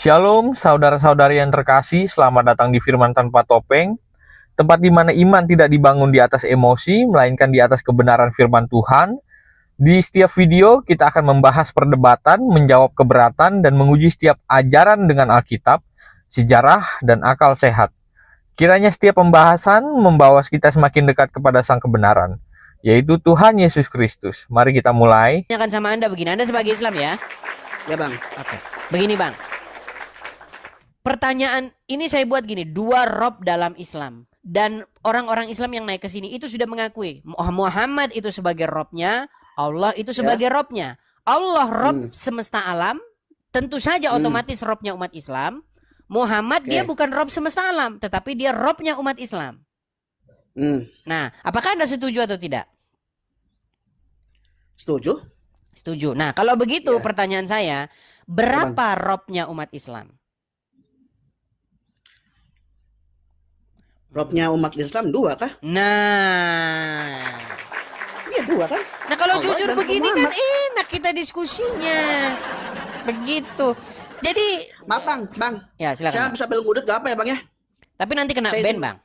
Shalom, saudara-saudari yang terkasih, selamat datang di Firman Tanpa Topeng, tempat di mana iman tidak dibangun di atas emosi, melainkan di atas kebenaran firman Tuhan. Di setiap video, kita akan membahas perdebatan, menjawab keberatan, dan menguji setiap ajaran dengan Alkitab, sejarah, dan akal sehat. Kiranya setiap pembahasan membawa kita semakin dekat kepada sang kebenaran, yaitu Tuhan Yesus Kristus. Mari kita mulai. Tanyakan sama Anda begini, Anda sebagai Islam ya? Ya bang. Oke. Begini bang. Pertanyaan ini saya buat gini, 2 rob dalam Islam. Dan orang-orang Islam yang naik ke sini itu sudah mengakui Muhammad itu sebagai robnya, Allah itu sebagai robnya. Allah rob semesta alam, tentu saja otomatis robnya umat Islam. Muhammad dia bukan rob semesta alam, tetapi dia robnya umat Islam. Nah, apakah Anda setuju atau tidak? Setuju. Setuju. Nah, kalau begitu pertanyaan saya, berapa robnya umat Islam? Robnya umat Islam 2 kah? Nah. Iya 2 kan? Nah kalau Allah jujur dan begini Muhammad. kan enak kita diskusinya. Begitu. Jadi Maaf bang. ya silakan. Saya Bang. bisa bilang ngudut gak apa ya bang ya? Tapi nanti kena Saya ban izin- bang.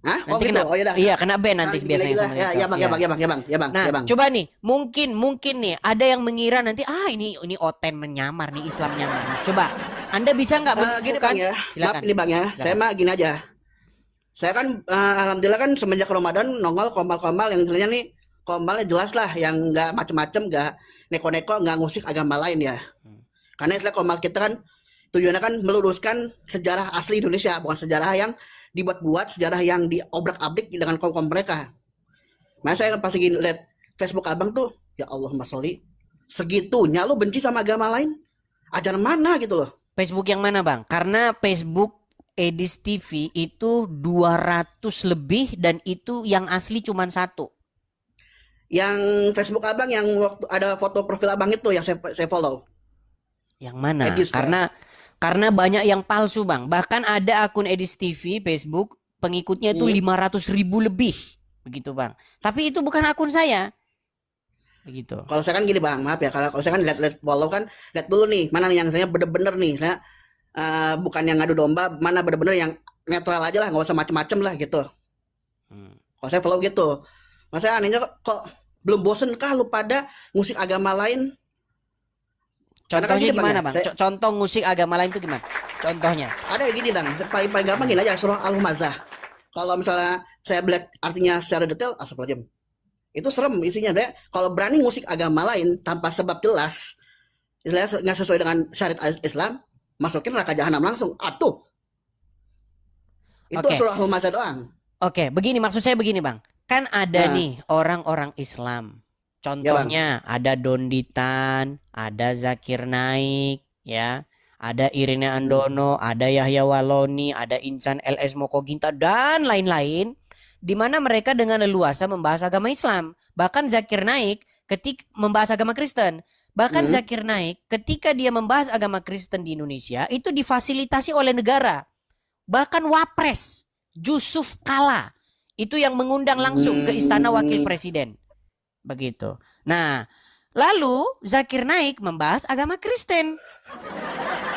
Hah? Nanti gitu. kena, Oh iya dah. iya kena ban nanti biasanya gila. sama Ya itu. bang, Iya. ya bang. Nah Ya bang. coba nih mungkin nih ada yang mengira nanti ini Oten menyamar nih, Islam nyamar. Coba Anda bisa nggak Gini menunjukkan? bang ya. Silakan. Maaf ini bang ya. Saya mah gini aja. Saya kan alhamdulillah kan semenjak Ramadan nongol komal-komal yang istilahnya nih komalnya jelas lah, yang nggak macem-macem, nggak neko-neko, nggak ngusik agama lain ya. Karena istilah komal kita kan tujuannya kan meluruskan sejarah asli Indonesia, bukan sejarah yang dibuat-buat, sejarah yang diobrak-abrik dengan kaum mereka. Nah saya pas lagi lihat Facebook abang tuh, ya Allah masoli, segitunya lu benci sama agama lain, ajaran mana gitu loh. Facebook yang mana bang? Karena Facebook Edis TV itu 200 lebih dan itu yang asli cuma 1. Yang Facebook abang yang waktu ada foto profil abang itu yang saya follow. Yang mana? Edis, Karena banyak yang palsu bang. Bahkan ada akun Edis TV Facebook pengikutnya itu 500.000 lebih, begitu bang. Tapi itu bukan akun saya, begitu. Kalau saya kan gini bang, maaf ya, kalau saya kan lihat follow kan, lihat dulu nih mana yang saya bener-bener nih, saya bukan yang ngadu domba, mana bener-bener yang netral aja lah, nggak usah macem-macem lah gitu. Kalau saya follow gitu, masa anehnya kok belum bosen kah lu pada musik agama lain? Contohnya gini, gimana Bang, bang? ya, Contoh musik agama lain itu gimana? Contohnya? Ada yang gini bang, paling gampang gini aja, surah Al-Humazah. Kalau misalnya saya lihat artinya secara detail, astagfirullahaladzim, itu serem isinya deh. Kalau berani musik agama lain tanpa sebab jelas, nggak sesuai dengan syariat Islam, masukin neraka jahanam langsung. Atuh, itu surah Al-Humazah doang. Oke, begini maksud saya begini bang. Kan ada nih orang-orang Islam. Contohnya ada Donditan, ada Zakir Naik, ya, ada Irina Andono, ada Yahya Waloni, ada Insan LS Mokoginta dan lain-lain, di mana mereka dengan leluasa membahas agama Islam. Bahkan Zakir Naik ketika membahas agama Kristen. Bahkan Zakir Naik ketika dia membahas agama Kristen di Indonesia itu difasilitasi oleh negara. Bahkan Wapres Yusuf Kala itu yang mengundang langsung ke Istana Wakil Presiden. Begitu. Nah, lalu Zakir Naik membahas agama Kristen.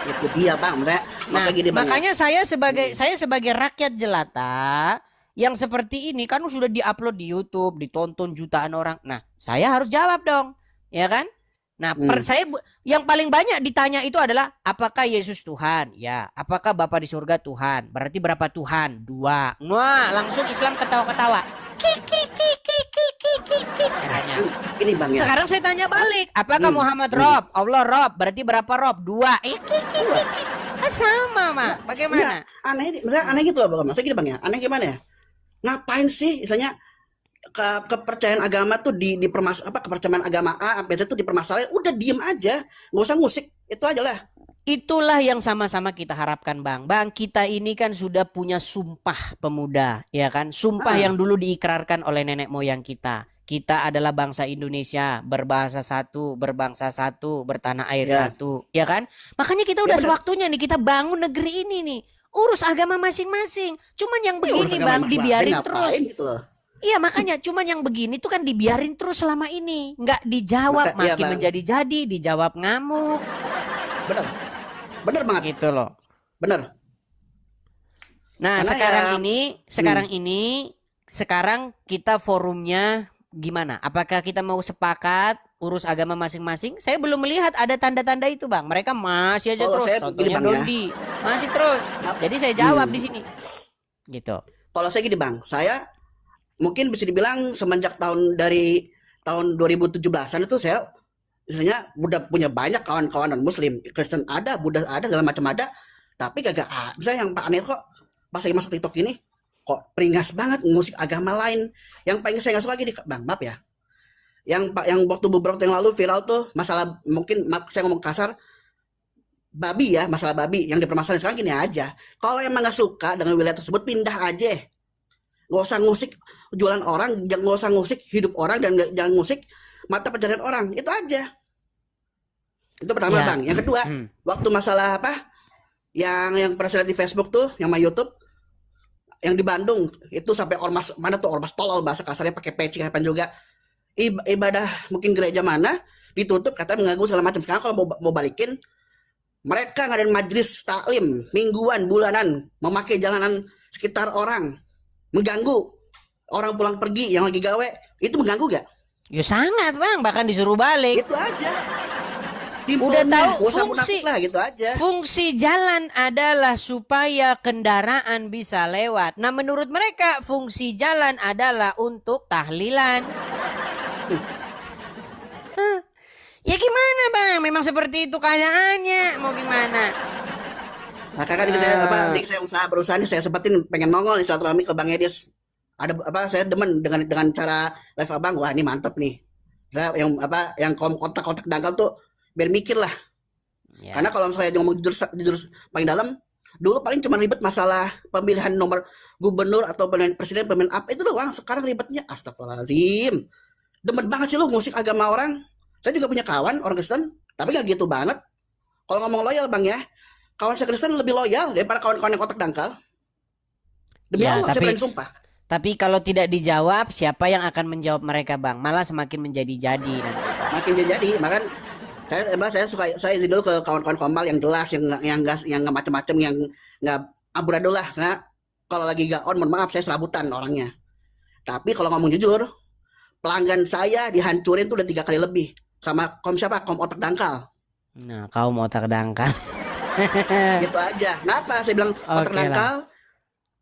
Itu dia bang, masa gini bang. Makanya saya sebagai rakyat jelata yang seperti ini kan sudah diupload di YouTube, ditonton jutaan orang. Nah, saya harus jawab dong, ya kan? Nah, saya yang paling banyak ditanya itu adalah apakah Yesus Tuhan? Ya. Apakah Bapa di surga Tuhan? Berarti berapa Tuhan? 2. Wah, langsung Islam ketawa-ketawa. Ini bang ya. Sekarang saya tanya balik, apakah Muhammad Rob? Allah Rob? Berarti berapa Rob? 2. Kan sama, Mak. Bagaimana? Ya, aneh gitu loh bang. Maksudnya gini bang ya. Aneh gimana ya? Ngapain sih istilahnya kepercayaan agama tuh kepercayaan agama A biasa tuh dipermasalahin, udah diem aja, nggak usah ngusik, itu aja lah. Itulah yang sama-sama kita harapkan bang. Bang, kita ini kan sudah punya sumpah pemuda, ya kan? Sumpah yang dulu diikrarkan oleh nenek moyang kita. Kita adalah bangsa Indonesia, berbahasa satu, berbangsa satu, bertanah air satu, ya kan? Makanya kita udah sewaktunya nih kita bangun negeri ini nih. Urus agama masing-masing. Cuman yang begini bang, dibiarin terus. Gitu loh. Iya makanya cuman yang begini tuh kan dibiarin terus selama ini, nggak dijawab, makin menjadi-jadi, dijawab ngamuk. Benar. Bener banget, Gitu loh. bener. Nah, Karena sekarang kita forumnya gimana? Apakah kita mau sepakat urus agama masing-masing? Saya belum melihat ada tanda-tanda itu, Bang. Mereka masih aja Kalau terus. saya gini Contohnya Bang ya, Dondi, masih terus. Jadi saya jawab di sini. Gitu. kalau saya gini Bang, saya mungkin bisa dibilang semenjak dari tahun 2017-an itu saya istilahnya udah punya banyak kawan-kawan non Muslim, Kristen ada, Buddha ada, segala macam ada, tapi kagak bisa yang Pak aneh kok pas lagi masuk TikTok ini kok peringas banget musik agama lain. Yang paling saya nggak suka gini Bang, maaf ya. Yang waktu beberapa tahun yang lalu viral tuh masalah, mungkin maaf saya ngomong kasar, babi ya, masalah babi yang dipermasalahin sekarang gini aja. Kalau emang nggak suka dengan wilayah tersebut pindah aja. Nggak usah ngusik jualan orang, jangan nggak usah ngusik hidup orang, dan jangan ngusik mata pencarian orang. Itu aja. Itu pertama Ya. Bang. Yang kedua, waktu masalah apa? Yang pernah saya lihat di Facebook tuh, yang my YouTube, yang di Bandung itu sampai ormas mana tuh, ormas tolol bahasa kasarnya, pakai peci kapan juga. Ibadah mungkin gereja mana ditutup katanya mengganggu segala macam. Sekarang kalau mau balikin, mereka ngadain majelis taklim mingguan, bulanan, memakai jalanan sekitar orang, mengganggu orang pulang pergi yang lagi gawe, itu mengganggu gak? Ya sangat, Bang, bahkan disuruh balik. Itu aja. Udah Simpelnya, tahu nggak usah fungsi munafik lah, gitu aja. fungsi jalan adalah supaya kendaraan bisa lewat. Nah, menurut mereka fungsi jalan adalah untuk tahlilan. Hah, ya gimana, Bang? Memang seperti itu keadaannya. Mau gimana? Nah, kakak ini saya berusaha nih, saya sempetin pengen nongol nih silaturahmi ke Bang Edis. Ada apa, saya demen dengan cara live Abang. Wah, ini mantep nih. Saya yang kotak-kotak dangkal tuh biar mikir lah. Ya. Karena kalau saya ngomong jujur paling dalam, dulu paling cuma ribet masalah pemilihan nomor gubernur atau pemilihan presiden, pemilihan apa itu doang. Sekarang ribetnya astagfirullahaladzim. Demen banget sih lu musik agama orang. Saya juga punya kawan orang Kristen, tapi gak gitu banget. Kalau ngomong loyal Bang ya, kawan saya Kristen lebih loyal daripada kawan-kawan yang kotak dangkal. Demi Ya, Allah, saya berani sumpah. Tapi kalau tidak dijawab, siapa yang akan menjawab mereka, Bang? Malah semakin menjadi-jadi nanti. Makin jadi, makan saya izin dulu ke kawan-kawan komal yang jelas, yang nggak macam-macam, yang nggak amburadul lah. Karena kalau lagi gak on, mohon maaf, saya serabutan orangnya. Tapi kalau ngomong jujur, pelanggan saya dihancurin tuh udah 3 kali lebih sama kom otak dangkal. Nah, kau mau otak dangkal. Gitu aja. Kenapa saya bilang otak Oke dangkal?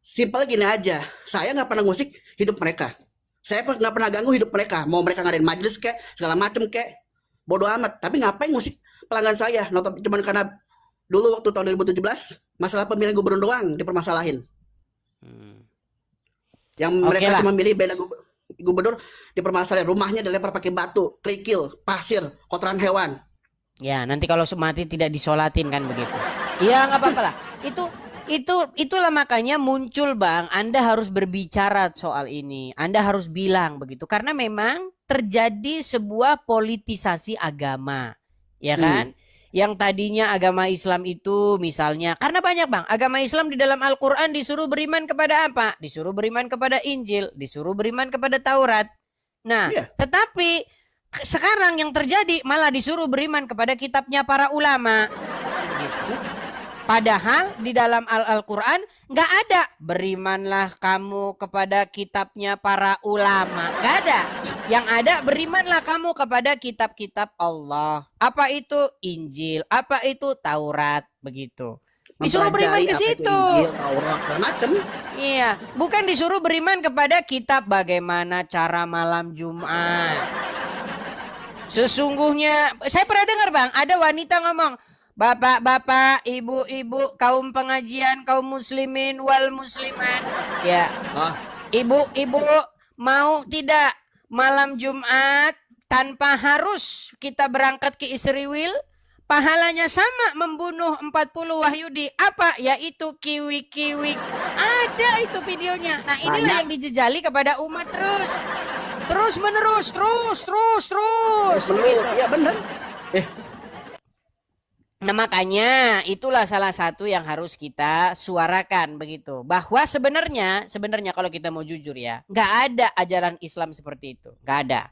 Simpel gini aja. Saya nggak pernah ngusik hidup mereka. Saya nggak pernah ganggu hidup mereka. Mau mereka ngadain majelis kek, segala macem kek, bodoh amat. Tapi ngapain ngusik pelanggan saya? Nonton cuman karena dulu waktu tahun 2017 masalah pemilihan gubernur doang dipermasalahin. Yang mereka cuma milih bela gubernur dipermasalahin, rumahnya dilempar pakai batu, kerikil, pasir, kotoran hewan. Ya, nanti kalau mati tidak disolatin kan begitu. Iya, nggak apa-apa lah. Itulah makanya muncul, Bang. Anda harus berbicara soal ini. Anda harus bilang begitu karena memang terjadi sebuah politisasi agama. Ya kan? Yang tadinya agama Islam itu misalnya, karena banyak, Bang, agama Islam di dalam Al-Qur'an disuruh beriman kepada apa? Disuruh beriman kepada Injil, disuruh beriman kepada Taurat. Nah, tetapi sekarang yang terjadi malah disuruh beriman kepada kitabnya para ulama. Gitu. Padahal di dalam Al-Qur'an nggak ada berimanlah kamu kepada kitabnya para ulama. Nggak ada. Yang ada berimanlah kamu kepada kitab-kitab Allah. Apa itu Injil? Apa itu Taurat? Begitu. Disuruh beriman ke situ. Injil, Taurat, segala macem. Iya, bukan disuruh beriman kepada kitab bagaimana cara malam Jumat. Sesungguhnya saya pernah dengar, Bang, ada wanita ngomong, bapak-bapak, ibu-ibu, kaum pengajian, kaum muslimin wal muslimat. Ya. Ibu-ibu mau tidak malam Jumat tanpa harus kita berangkat ke Israel? Pahalanya sama membunuh 40 Wahyudi. Apa? Yaitu kiwi-kiwi. Ada itu videonya. Nah, inilah yang dijejali kepada umat terus. Terus menerus, terus. Gitu. Iya benar. Nah, makanya itulah salah satu yang harus kita suarakan begitu. Bahwa sebenarnya kalau kita mau jujur ya, nggak ada ajaran Islam seperti itu. Nggak ada.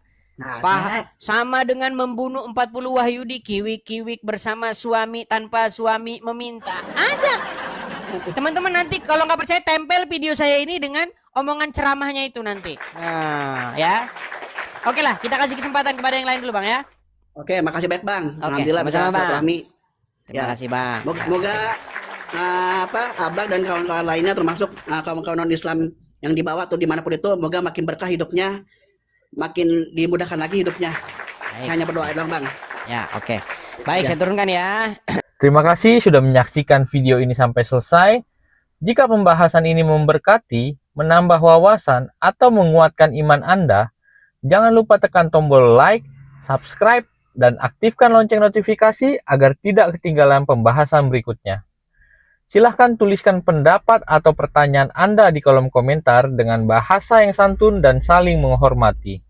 Sama dengan membunuh 40 Wahyudi, kiwik-kiwik bersama suami tanpa suami meminta. Ada. Teman-teman nanti kalau nggak percaya tempel video saya ini dengan omongan ceramahnya itu nanti. Nah, ya. Oke lah, kita kasih kesempatan kepada yang lain dulu, Bang ya. Oke, makasih banyak Bang. Oke, Alhamdulillah bisa sama-sama, Bang. silaturahmi. Terima kasih, Bang. Moga Abang dan kawan-kawan lainnya termasuk kawan-kawan non-Islam yang dibawa atau dimanapun itu, moga makin berkah hidupnya, makin dimudahkan lagi hidupnya. Baik. Hanya berdoa doang Bang. Ya, oke. Baik, Ya. saya turunkan ya. Terima kasih sudah menyaksikan video ini sampai selesai. Jika pembahasan ini memberkati, menambah wawasan, atau menguatkan iman Anda, jangan lupa tekan tombol like, subscribe, dan aktifkan lonceng notifikasi agar tidak ketinggalan pembahasan berikutnya. Silahkan tuliskan pendapat atau pertanyaan Anda di kolom komentar dengan bahasa yang santun dan saling menghormati.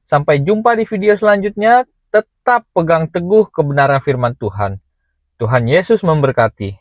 Sampai jumpa di video selanjutnya, tetap pegang teguh kebenaran firman Tuhan. Tuhan Yesus memberkati.